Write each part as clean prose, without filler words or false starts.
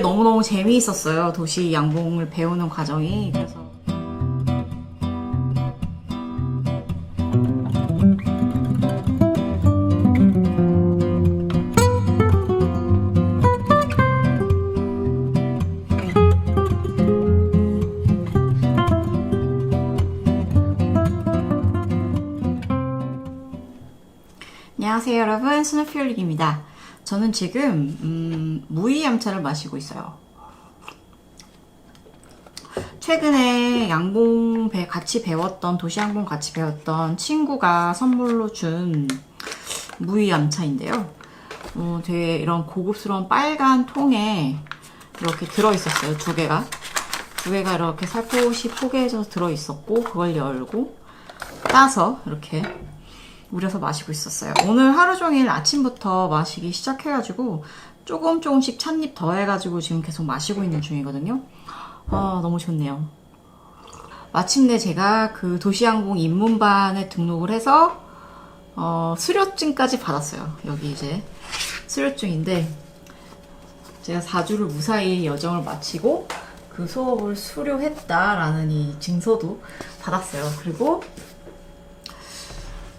너무너무 재미있었어요. 도시 양봉을 배우는 과정이. 그래서 안녕하세요 여러분, 스누피올릭입니다. 저는 지금 무이암차를 마시고 있어요. 최근에 양봉 같이 배웠던 도시양봉 같이 배웠던 친구가 선물로 준 무이암차인데요. 되게 이런 고급스러운 빨간 통에 이렇게 들어있었어요. 두 개가 이렇게 살포시 포개져서 들어있었고, 그걸 열고 따서 이렇게 우려서 마시고 있었어요. 오늘 하루 종일 아침부터 마시기 시작해가지고 조금씩 찻잎 더해가지고 지금 계속 마시고 있는 중이거든요. 너무 좋네요. 마침내 제가 그 도시양봉 입문반에 등록을 해서 수료증까지 받았어요. 여기 이제 수료증인데, 제가 4주를 무사히 여정을 마치고 그 수업을 수료했다라는 이 증서도 받았어요. 그리고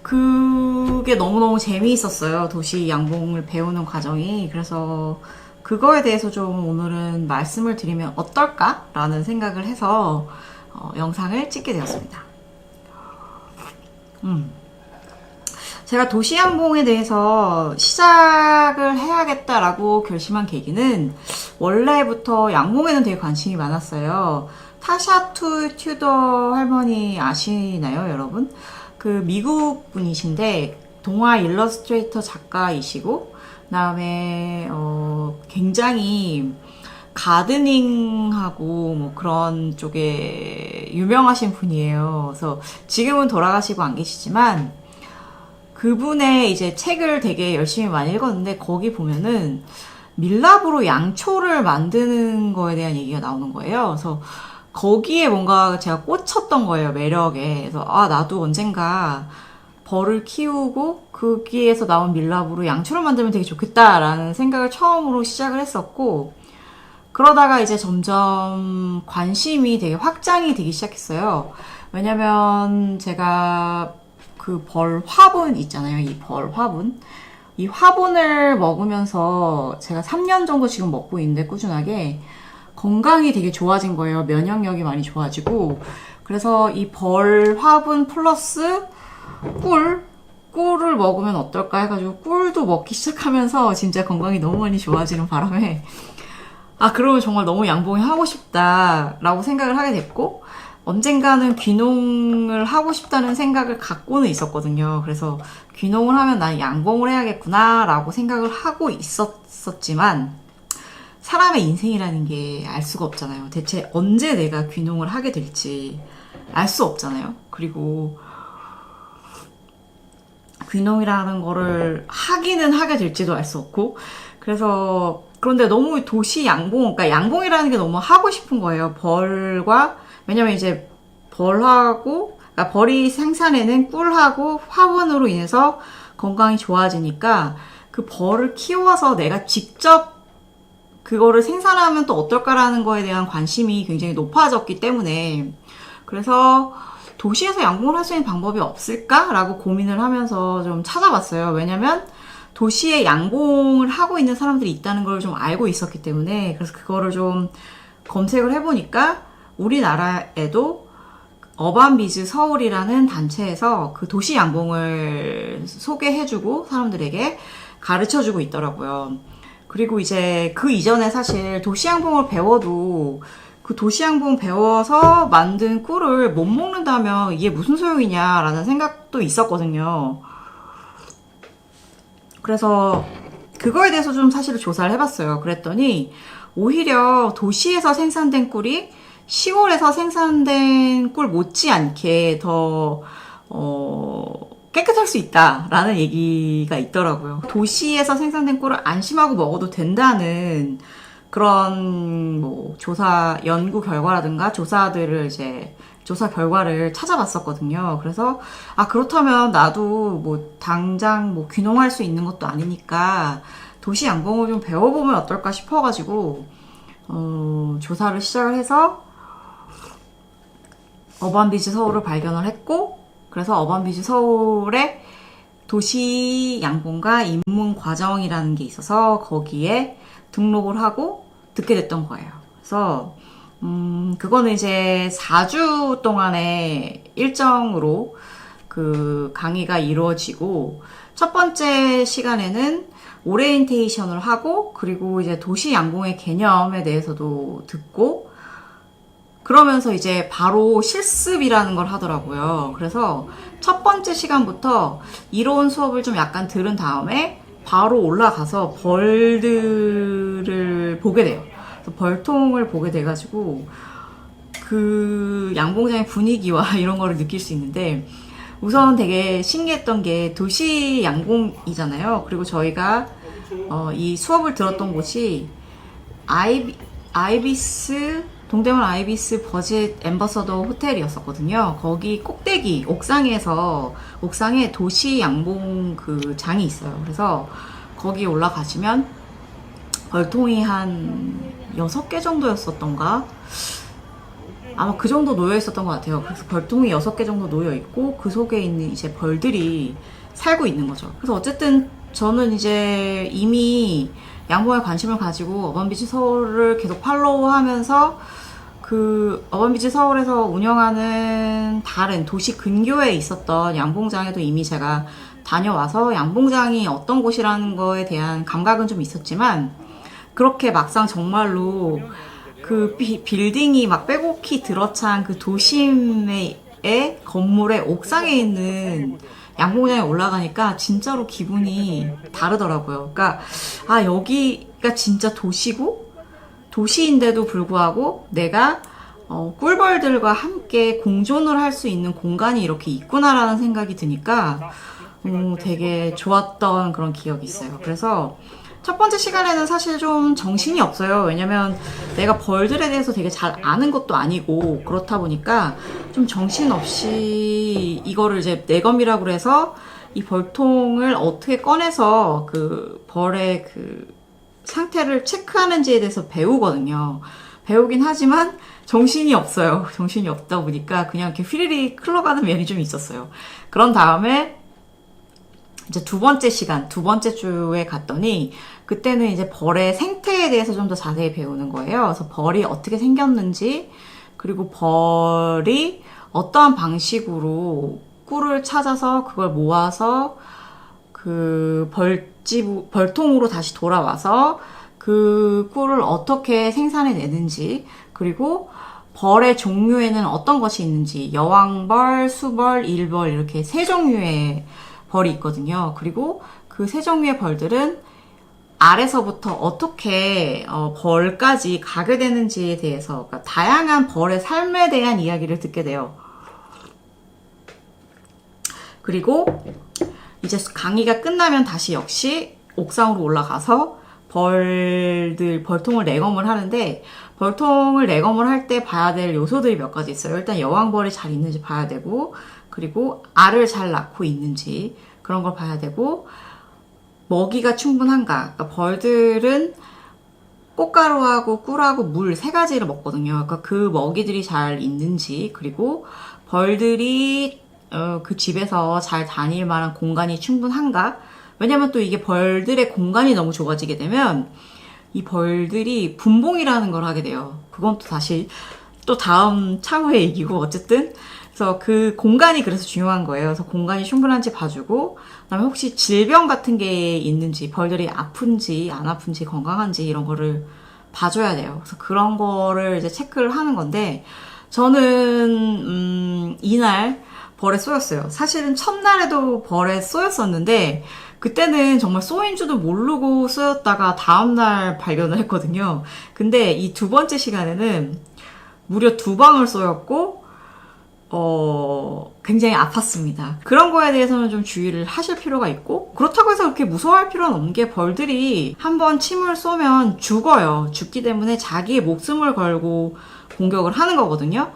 그게 너무너무 재미있었어요. 도시 양봉을 배우는 과정이. 그래서 그거에 대해서 좀 오늘은 말씀을 드리면 어떨까라는 생각을 해서 영상을 찍게 되었습니다. 제가 도시 양봉에 대해서 시작을 해야겠다라고 결심한 계기는, 원래부터 양봉에는 되게 관심이 많았어요. 타샤 튜더 할머니 아시나요, 여러분? 그 미국 분이신데 동화 일러스트레이터 작가이시고, 그다음에 굉장히 가드닝하고 뭐 그런 쪽에 유명하신 분이에요. 그래서 지금은 돌아가시고 안 계시지만, 그분의 이제 책을 되게 열심히 많이 읽었는데, 거기 보면은 밀랍으로 양초를 만드는 거에 대한 얘기가 나오는 거예요. 그래서 거기에 뭔가 제가 꽂혔던 거예요, 매력에. 그래서 나도 언젠가 벌을 키우고 거기에서 나온 밀랍으로 양초를 만들면 되게 좋겠다라는 생각을 처음으로 시작을 했었고, 그러다가 이제 점점 관심이 되게 확장이 되기 시작했어요. 왜냐면 제가 그 벌 화분 있잖아요. 이 벌 화분. 이 화분을 먹으면서 제가 3년 정도 지금 먹고 있는데, 꾸준하게 건강이 되게 좋아진 거예요. 면역력이 많이 좋아지고. 그래서 이 벌 화분 플러스 꿀을 먹으면 어떨까 해가지고 꿀도 먹기 시작하면서 진짜 건강이 너무 많이 좋아지는 바람에, 그러면 정말 너무 양봉이 하고 싶다라고 생각을 하게 됐고, 언젠가는 귀농을 하고 싶다는 생각을 갖고는 있었거든요. 그래서 귀농을 하면 난 양봉을 해야겠구나 라고 생각을 하고 있었지만, 사람의 인생이라는 게 알 수가 없잖아요. 대체 언제 내가 귀농을 하게 될지 알 수 없잖아요. 그리고 귀농이라는 거를 하기는 하게 될지도 알 수 없고, 그런데 너무 도시 양봉, 그러니까 양봉이라는 게 너무 하고 싶은 거예요. 왜냐면 이제 그러니까 벌이 생산해낸 꿀하고 화분으로 인해서 건강이 좋아지니까, 그 벌을 키워서 내가 직접 그거를 생산하면 또 어떨까라는 거에 대한 관심이 굉장히 높아졌기 때문에, 그래서 도시에서 양봉을 할 수 있는 방법이 없을까라고 고민을 하면서 좀 찾아봤어요. 왜냐면 도시에 양봉을 하고 있는 사람들이 있다는 걸 좀 알고 있었기 때문에. 그래서 그거를 좀 검색을 해보니까, 우리나라에도 어반비즈 서울이라는 단체에서 그 도시 양봉을 소개해주고 사람들에게 가르쳐주고 있더라고요. 그리고 이제 그 이전에 사실 도시양봉을 배워도, 그 도시양봉 배워서 만든 꿀을 못 먹는다면 이게 무슨 소용이냐라는 생각도 있었거든요. 그래서 그거에 대해서 좀 사실 조사를 해봤어요. 그랬더니 오히려 도시에서 생산된 꿀이 시골에서 생산된 꿀 못지않게 더 깨끗할 수 있다라는 얘기가 있더라고요. 도시에서 생산된 꿀을 안심하고 먹어도 된다는 그런 연구 결과라든가 조사 결과를 찾아봤었거든요. 그래서 그렇다면 나도 당장 귀농할 수 있는 것도 아니니까 도시 양봉을 좀 배워보면 어떨까 싶어가지고 조사를 시작을 해서 어반비즈 서울을 발견을 했고, 그래서 어반비즈 서울에 도시 양봉가 입문 과정이라는 게 있어서 거기에 등록을 하고 듣게 됐던 거예요. 그래서 그거는 이제 4주 동안의 일정으로 그 강의가 이루어지고, 첫 번째 시간에는 오리엔테이션을 하고, 그리고 이제 도시 양봉의 개념에 대해서도 듣고, 그러면서 이제 바로 실습이라는 걸 하더라고요. 그래서 첫 번째 시간부터 이론 수업을 좀 약간 들은 다음에 바로 올라가서 벌들을 보게 돼요. 그래서 벌통을 보게 돼가지고 그 양봉장의 분위기와 이런 거를 느낄 수 있는데, 우선 되게 신기했던 게 도시 양봉이잖아요. 그리고 저희가 이 수업을 들었던 곳이 아이비스, 동대문 아이비스 버짓 엠버서더 호텔이었었거든요. 거기 꼭대기 옥상에 도시 양봉 그 장이 있어요. 그래서 거기 올라가시면 벌통이 한 6개 정도였었던가? 아마 그 정도 놓여 있었던 것 같아요. 그래서 벌통이 6개 정도 놓여 있고, 그 속에 있는 이제 벌들이 살고 있는 거죠. 그래서 어쨌든 저는 이제 이미 양봉에 관심을 가지고 어반비치 서울을 계속 팔로우하면서 그 어반비치 서울에서 운영하는 다른 도시 근교에 있었던 양봉장에도 이미 제가 다녀와서 양봉장이 어떤 곳이라는 거에 대한 감각은 좀 있었지만, 그렇게 막상 정말로 그 빌딩이 막 빼곡히 들어찬 그 도심의 건물의 옥상에 있는 양봉장에 올라가니까 진짜로 기분이 다르더라고요. 그러니까 여기가 진짜 도시고, 도시인데도 불구하고 내가 꿀벌들과 함께 공존을 할 수 있는 공간이 이렇게 있구나라는 생각이 드니까 되게 좋았던 그런 기억이 있어요. 그래서 첫 번째 시간에는 사실 좀 정신이 없어요. 왜냐면 내가 벌들에 대해서 되게 잘 아는 것도 아니고, 그렇다 보니까 좀 정신없이 이거를 이제 내검이라고 해서 이 벌통을 어떻게 꺼내서 그 벌의 그 상태를 체크하는지에 대해서 배우거든요. 배우긴 하지만 정신이 없어요. 정신이 없다 보니까 그냥 이렇게 휘리릭 흘러가는 면이 좀 있었어요. 그런 다음에 이제 두 번째 주에 갔더니, 그때는 이제 벌의 생태에 대해서 좀 더 자세히 배우는 거예요. 그래서 벌이 어떻게 생겼는지, 그리고 벌이 어떠한 방식으로 꿀을 찾아서 그걸 모아서 그 벌통으로 다시 돌아와서 그 꿀을 어떻게 생산해 내는지, 그리고 벌의 종류에는 어떤 것이 있는지, 여왕벌, 수벌, 일벌 이렇게 세 종류의 벌이 있거든요. 그리고 그 세 종류의 벌들은 알에서부터 어떻게 벌까지 가게 되는지에 대해서, 그러니까 다양한 벌의 삶에 대한 이야기를 듣게 돼요. 그리고 이제 강의가 끝나면 다시 역시 옥상으로 올라가서 벌통을 내검을 하는데, 벌통을 내검을 할 때 봐야 될 요소들이 몇 가지 있어요. 일단 여왕벌이 잘 있는지 봐야 되고, 그리고 알을 잘 낳고 있는지 그런 걸 봐야 되고, 먹이가 충분한가. 그러니까 벌들은 꽃가루하고 꿀하고 물 세 가지를 먹거든요. 그러니까 그 먹이들이 잘 있는지, 그리고 벌들이 그 집에서 잘 다닐 만한 공간이 충분한가. 왜냐면 또 이게 벌들의 공간이 너무 좁아지게 되면 이 벌들이 분봉이라는 걸 하게 돼요. 그건 또 다시 또 다음 차후의 얘기고, 어쨌든 그래서 그 공간이 그래서 중요한 거예요. 그래서 공간이 충분한지 봐주고, 그다음에 혹시 질병 같은 게 있는지, 벌들이 아픈지 안 아픈지 건강한지 이런 거를 봐줘야 돼요. 그래서 그런 거를 이제 체크를 하는 건데, 저는 이날 벌에 쏘였어요. 사실은 첫날에도 벌에 쏘였었는데, 그때는 정말 쏘인 줄도 모르고 쏘였다가 다음날 발견을 했거든요. 근데 이 두 번째 시간에는 무려 2방을 쏘였고, 굉장히 아팠습니다. 그런 거에 대해서는 좀 주의를 하실 필요가 있고, 그렇다고 해서 그렇게 무서워할 필요는 없는 게, 벌들이 한번 침을 쏘면 죽어요. 죽기 때문에 자기의 목숨을 걸고 공격을 하는 거거든요.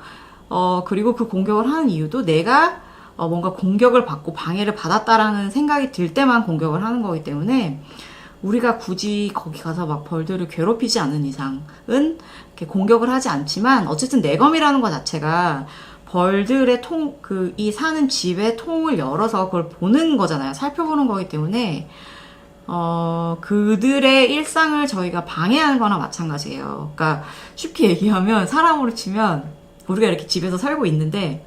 그리고 그 공격을 하는 이유도 내가 뭔가 공격을 받고 방해를 받았다라는 생각이 들 때만 공격을 하는 거기 때문에, 우리가 굳이 거기 가서 막 벌들을 괴롭히지 않는 이상은 이렇게 공격을 하지 않지만 어쨌든 내검이라는 것 자체가 벌들의 이 사는 집의 통을 열어서 그걸 보는 거잖아요. 살펴보는 거기 때문에 그들의 일상을 저희가 방해하는 거나 마찬가지예요. 그러니까 쉽게 얘기하면 사람으로 치면 우리가 이렇게 집에서 살고 있는데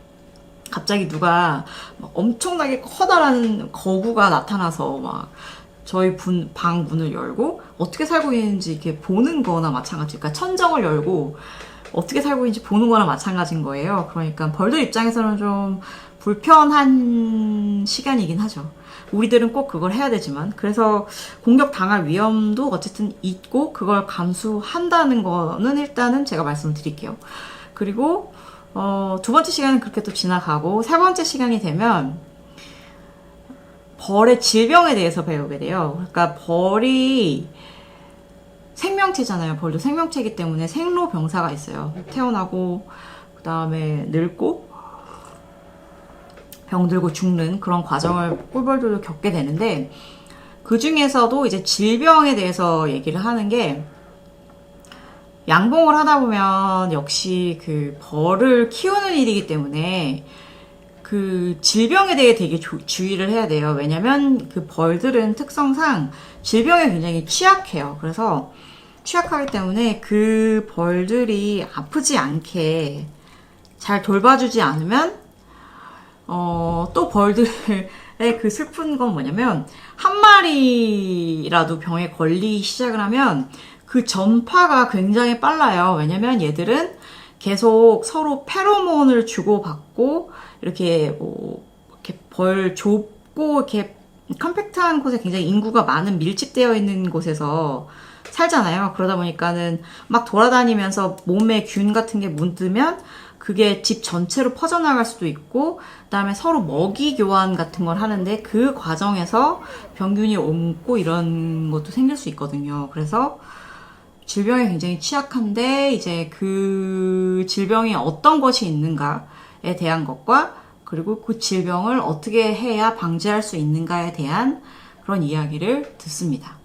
갑자기 누가 막 엄청나게 커다란 거구가 나타나서 막 저희 방 문을 열고 어떻게 살고 있는지 이렇게 보는 거나 마찬가지. 그러니까 천정을 열고 어떻게 살고 있는지 보는 거나 마찬가지인 거예요. 그러니까 벌들 입장에서는 좀 불편한 시간이긴 하죠. 우리들은 꼭 그걸 해야 되지만, 그래서 공격 당할 위험도 어쨌든 있고 그걸 감수한다는 거는 일단은 제가 말씀을 드릴게요. 그리고 두 번째 시간은 그렇게 또 지나가고 세 번째 시간이 되면 벌의 질병에 대해서 배우게 돼요. 그러니까 벌이 생명체잖아요. 벌도 생명체이기 때문에 생로병사가 있어요. 태어나고 그 다음에 늙고 병들고 죽는 그런 과정을 꿀벌들도 겪게 되는데, 그 중에서도 이제 질병에 대해서 얘기를 하는 게, 양봉을 하다 보면 역시 그 벌을 키우는 일이기 때문에 그 질병에 대해 되게 주의를 해야 돼요. 왜냐면 그 벌들은 특성상 질병에 굉장히 취약해요. 그래서 취약하기 때문에 그 벌들이 아프지 않게 잘 돌봐주지 않으면 또 벌들의 그 슬픈 건 뭐냐면 한 마리라도 병에 걸리기 시작을 하면 그 전파가 굉장히 빨라요. 왜냐면 얘들은 계속 서로 페로몬을 주고받고 이렇게 이렇게 벌 좁고 이렇게 컴팩트한 곳에 굉장히 인구가 많은 밀집되어 있는 곳에서 살잖아요. 그러다 보니까는 막 돌아다니면서 몸에 균 같은 게 묻으면 그게 집 전체로 퍼져나갈 수도 있고, 그다음에 서로 먹이 교환 같은 걸 하는데 그 과정에서 병균이 옮고 이런 것도 생길 수 있거든요. 그래서 질병에 굉장히 취약한데 이제 그 질병이 어떤 것이 있는가에 대한 것과 그리고 그 질병을 어떻게 해야 방지할 수 있는가에 대한 그런 이야기를 듣습니다.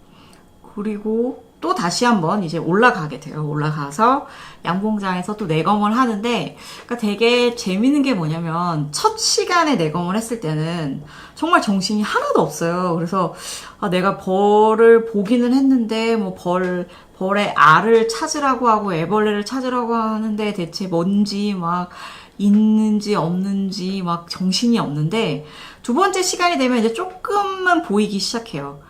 그리고 또 다시 한번 이제 올라가게 돼요. 올라가서 양봉장에서 또 내검을 하는데, 그러니까 되게 재밌는 게 뭐냐면 첫 시간에 내검을 했을 때는 정말 정신이 하나도 없어요. 그래서 내가 벌을 보기는 했는데 뭐 벌의 알을 찾으라고 하고 애벌레를 찾으라고 하는데 대체 뭔지 막 있는지 없는지 막 정신이 없는데, 두 번째 시간이 되면 이제 조금만 보이기 시작해요.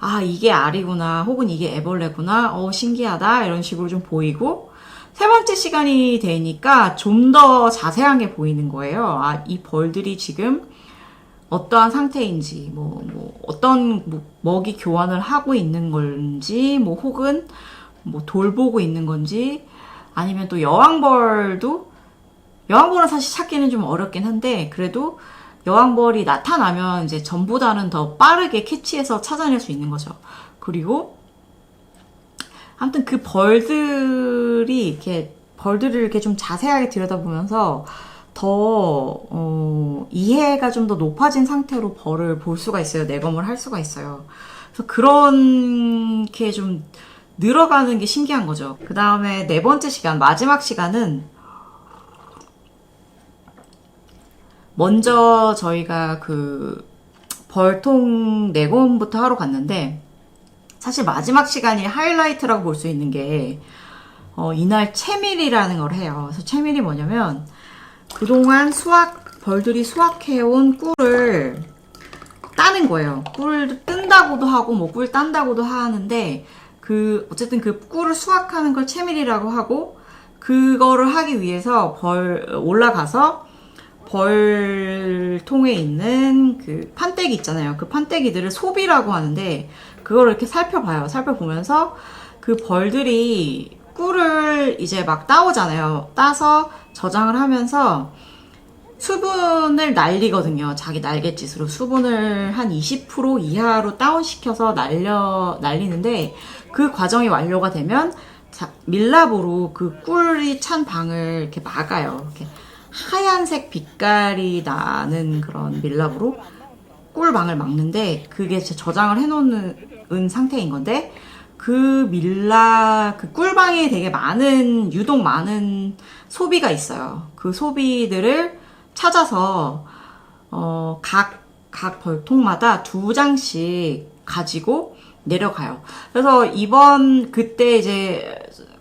아, 이게 알이구나, 혹은 이게 애벌레구나, 신기하다, 이런 식으로 좀 보이고, 세 번째 시간이 되니까 좀 더 자세한 게 보이는 거예요. 아, 이 벌들이 지금 어떠한 상태인지, 어떤 먹이 교환을 하고 있는 건지, 혹은 돌보고 있는 건지, 아니면 또 여왕벌은 사실 찾기는 좀 어렵긴 한데, 그래도 여왕벌이 나타나면 이제 전보다는 더 빠르게 캐치해서 찾아낼 수 있는 거죠. 그리고 아무튼 그 벌들을 이렇게 좀 자세하게 들여다보면서 더 이해가 좀 더 높아진 상태로 벌을 볼 수가 있어요. 내검을 할 수가 있어요. 그래서 그런 게 좀 늘어가는 게 신기한 거죠. 그 다음에 네 번째 시간, 마지막 시간은 먼저 저희가 그 벌통 내검부터 하러 갔는데, 사실 마지막 시간이 하이라이트라고 볼 수 있는 게 이날 채밀이라는 걸 해요. 그래서 채밀이 뭐냐면 그동안 벌들이 수확해온 꿀을 따는 거예요. 꿀을 뜬다고도 하고 꿀 딴다고도 하는데, 어쨌든 그 꿀을 수확하는 걸 채밀이라고 하고, 그거를 하기 위해서 올라가서 벌통에 있는 그 판때기 있잖아요. 그 판때기들을 소비라고 하는데, 그거를 이렇게 살펴보면서 그 벌들이 꿀을 이제 막 따오잖아요. 따서 저장을 하면서 수분을 날리거든요. 자기 날갯짓으로 수분을 한 20% 이하로 다운시켜서 날리는데, 그 과정이 완료가 되면 밀랍으로 그 꿀이 찬 방을 이렇게 막아요. 이렇게 하얀색 빛깔이 나는 그런 밀랍으로 꿀방을 막는데, 그게 저장을 해놓는 상태인 건데, 그 그 꿀방에 되게 유독 많은 소비가 있어요. 그 소비들을 찾아서, 각 벌통마다 2장씩 가지고 내려가요. 그래서 그때 이제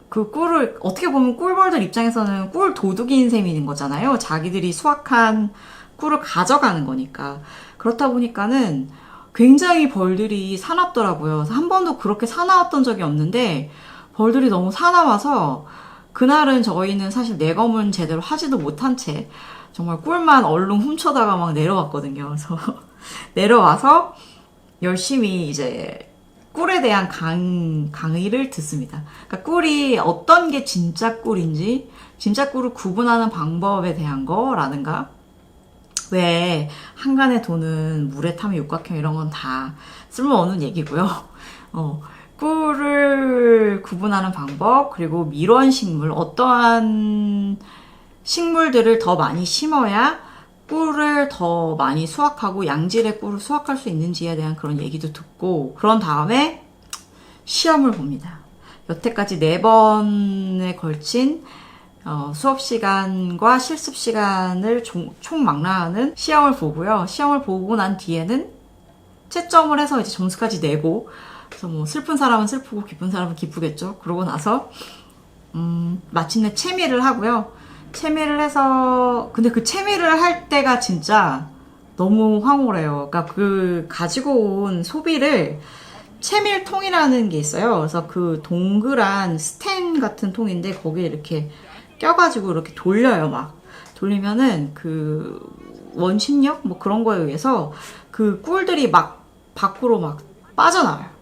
그 꿀을, 어떻게 보면 꿀벌들 입장에서는 꿀 도둑인 셈인 거잖아요. 자기들이 수확한 꿀을 가져가는 거니까. 그렇다 보니까는 굉장히 벌들이 사납더라고요. 그래서 한 번도 그렇게 사나웠던 적이 없는데, 벌들이 너무 사나워서, 그날은 저희는 사실 내검은 제대로 하지도 못한 채, 정말 꿀만 얼른 훔쳐다가 막 내려왔거든요. 그래서 내려와서 열심히 이제 꿀에 대한 강의를 듣습니다. 그러니까 꿀이 어떤 게 진짜 꿀인지, 진짜 꿀을 구분하는 방법에 대한 거라든가, 왜 한간의 돈은 물에 타면 육각형 이런 건 다 쓸모없는 얘기고요. 꿀을 구분하는 방법, 그리고 밀원식물, 어떠한 식물들을 더 많이 심어야 꿀을 더 많이 수확하고 양질의 꿀을 수확할 수 있는지에 대한 그런 얘기도 듣고, 그런 다음에 시험을 봅니다. 여태까지 4번에 걸친 수업 시간과 실습 시간을 총망라하는 시험을 보고요. 시험을 보고 난 뒤에는 채점을 해서 이제 점수까지 내고, 그래서 뭐 슬픈 사람은 슬프고 기쁜 사람은 기쁘겠죠. 그러고 나서 마침내 채미를 하고요. 채미를 해서, 근데 그 채미를 할 때가 진짜 너무 황홀해요. 그러니까 그 가지고 온 소비를 채밀통이라는 게 있어요. 그래서 그 동그란 스텐 같은 통인데 거기에 이렇게 껴가지고 이렇게 돌려요. 막 돌리면은 그 원심력 뭐 그런 거에 의해서 그 꿀들이 막 밖으로 막 빠져나와요.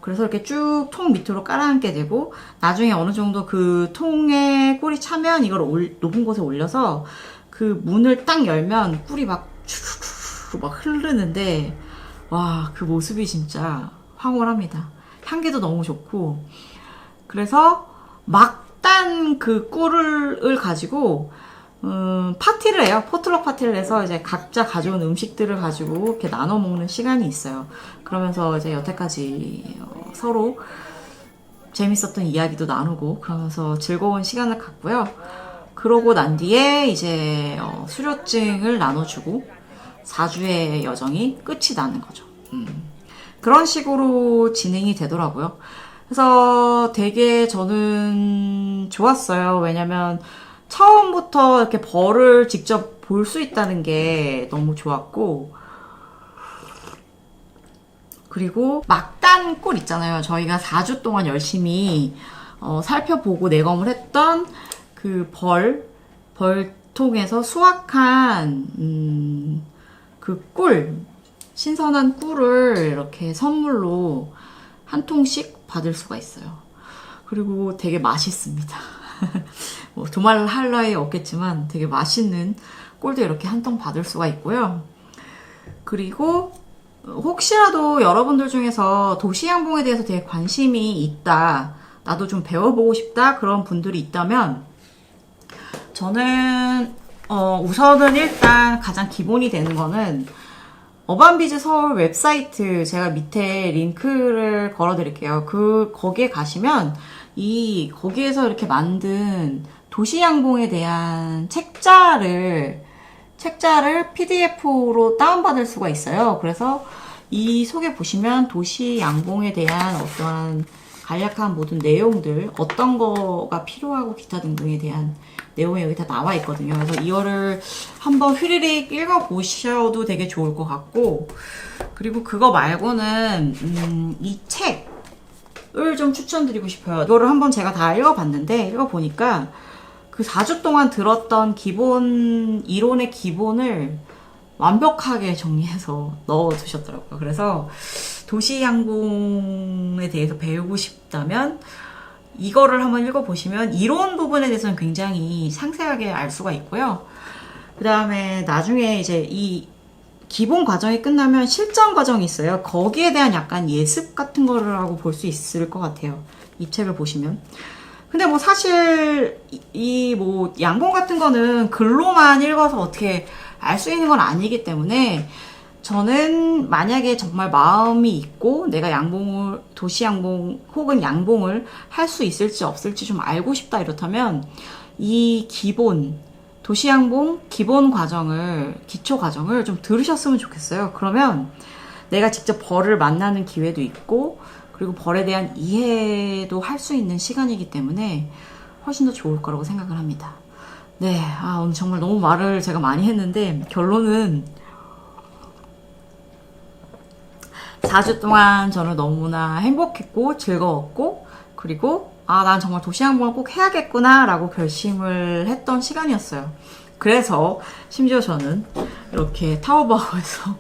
그래서 이렇게 쭉 통 밑으로 깔아앉게 되고, 나중에 어느 정도 그 통에 꿀이 차면 이걸 높은 곳에 올려서 그 문을 딱 열면 꿀이 막 추르르 막 흐르는데, 와, 그 모습이 진짜 황홀합니다. 향기도 너무 좋고. 그래서 막 딴 그 꿀을 가지고 파티를 해요. 포트럭 파티를 해서 이제 각자 가져온 음식들을 가지고 이렇게 나눠 먹는 시간이 있어요. 그러면서 이제 여태까지 서로 재밌었던 이야기도 나누고 그러면서 즐거운 시간을 갖고요. 그러고 난 뒤에 이제 수료증을 나눠주고 4주의 여정이 끝이 나는 거죠. 그런 식으로 진행이 되더라고요. 그래서 되게 저는 좋았어요. 왜냐면 처음부터 이렇게 벌을 직접 볼 수 있다는 게 너무 좋았고, 그리고 막단 꿀 있잖아요. 저희가 4주 동안 열심히 살펴보고 내검을 했던 그 벌통에서 수확한 그 꿀, 신선한 꿀을 이렇게 선물로 한 통씩 받을 수가 있어요. 그리고 되게 맛있습니다. 뭐 두말할 나위 없겠지만 되게 맛있는 꿀도 이렇게 한 통 받을 수가 있고요. 그리고 혹시라도 여러분들 중에서 도시양봉에 대해서 되게 관심이 있다, 나도 좀 배워보고 싶다, 그런 분들이 있다면 저는 우선은 일단 가장 기본이 되는 거는 어반비즈 서울 웹사이트, 제가 밑에 링크를 걸어 드릴게요. 거기에 가시면 거기에서 이렇게 만든 도시양봉에 대한 책자를 PDF로 다운받을 수가 있어요. 그래서 이 속에 보시면 도시양봉에 대한 어떠한 간략한 모든 내용들, 어떤 거가 필요하고 기타 등등에 대한 내용이 여기 다 나와 있거든요. 그래서 이거를 한번 휘리릭 읽어보셔도 되게 좋을 것 같고, 그리고 그거 말고는 이 책을 좀 추천드리고 싶어요. 이거를 한번 제가 다 읽어보니까 그 4주 동안 들었던 기본 이론의 기본을 완벽하게 정리해서 넣어두셨더라고요. 그래서 도시양봉에 대해서 배우고 싶다면 이거를 한번 읽어보시면 이론 부분에 대해서는 굉장히 상세하게 알 수가 있고요. 그 다음에 나중에 이제 이 기본 과정이 끝나면 실전 과정이 있어요. 거기에 대한 약간 예습 같은 거를 하고 볼 수 있을 것 같아요. 이 책을 보시면. 근데 뭐 사실 뭐 양봉 같은 거는 글로만 읽어서 어떻게 알 수 있는 건 아니기 때문에 저는 만약에 정말 마음이 있고 내가 양봉을, 도시 양봉 혹은 양봉을 할 수 있을지 없을지 좀 알고 싶다 이렇다면 이 기본, 도시 양봉 기본 과정을, 기초 과정을 좀 들으셨으면 좋겠어요. 그러면 내가 직접 벌을 만나는 기회도 있고 그리고 벌에 대한 이해도 할 수 있는 시간이기 때문에 훨씬 더 좋을 거라고 생각을 합니다. 네, 오늘 정말 너무 말을 제가 많이 했는데 결론은 4주 동안 저는 너무나 행복했고 즐거웠고 그리고 난 정말 도시항공을 꼭 해야겠구나 라고 결심을 했던 시간이었어요. 그래서 심지어 저는 이렇게 타오바오에서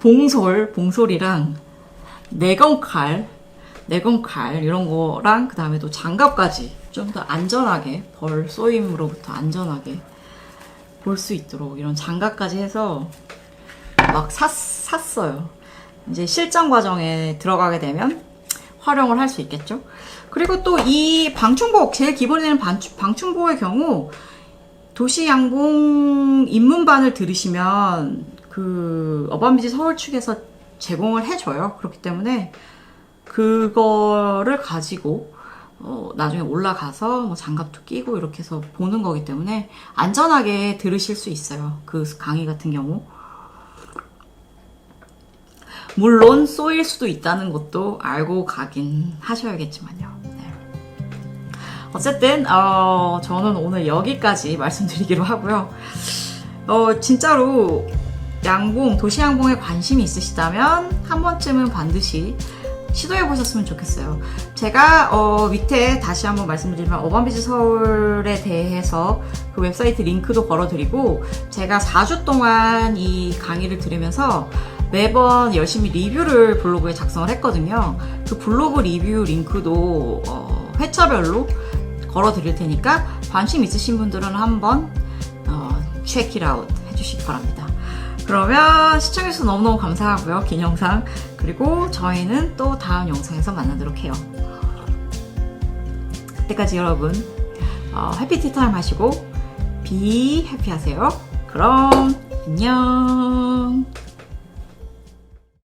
봉솔이랑 내건칼 이런 거랑 그 다음에 또 장갑까지 좀 더 안전하게 벌 쏘임으로부터 안전하게 볼 수 있도록 이런 장갑까지 해서 막 샀어요. 이제 실전 과정에 들어가게 되면 활용을 할 수 있겠죠. 그리고 또 이 방충복, 제일 기본에는 방충복의 경우 도시 양봉 입문반을 들으시면 그 어반비지 서울 측에서 제공을 해줘요. 그렇기 때문에 그거를 가지고 나중에 올라가서 뭐 장갑도 끼고 이렇게 해서 보는 거기 때문에 안전하게 들으실 수 있어요. 그 강의 같은 경우. 물론 쏘일 수도 있다는 것도 알고 가긴 하셔야겠지만요. 네. 어쨌든 저는 오늘 여기까지 말씀드리기로 하고요. 진짜로 양봉, 도시양봉에 관심이 있으시다면 한 번쯤은 반드시 시도해 보셨으면 좋겠어요. 제가 밑에 다시 한번 말씀드리면 어반비즈 서울에 대해서 그 웹사이트 링크도 걸어드리고 제가 4주 동안 이 강의를 들으면서 매번 열심히 리뷰를 블로그에 작성을 했거든요. 그 블로그 리뷰 링크도 회차별로 걸어드릴 테니까 관심 있으신 분들은 한번 check it out 해주시기 바랍니다. 그러면 시청해주셔서 너무너무 감사하고요. 긴 영상. 그리고 저희는 또 다음 영상에서 만나도록 해요. 그때까지 여러분 해피 티타임 하시고 비 해피 하세요. 그럼 안녕.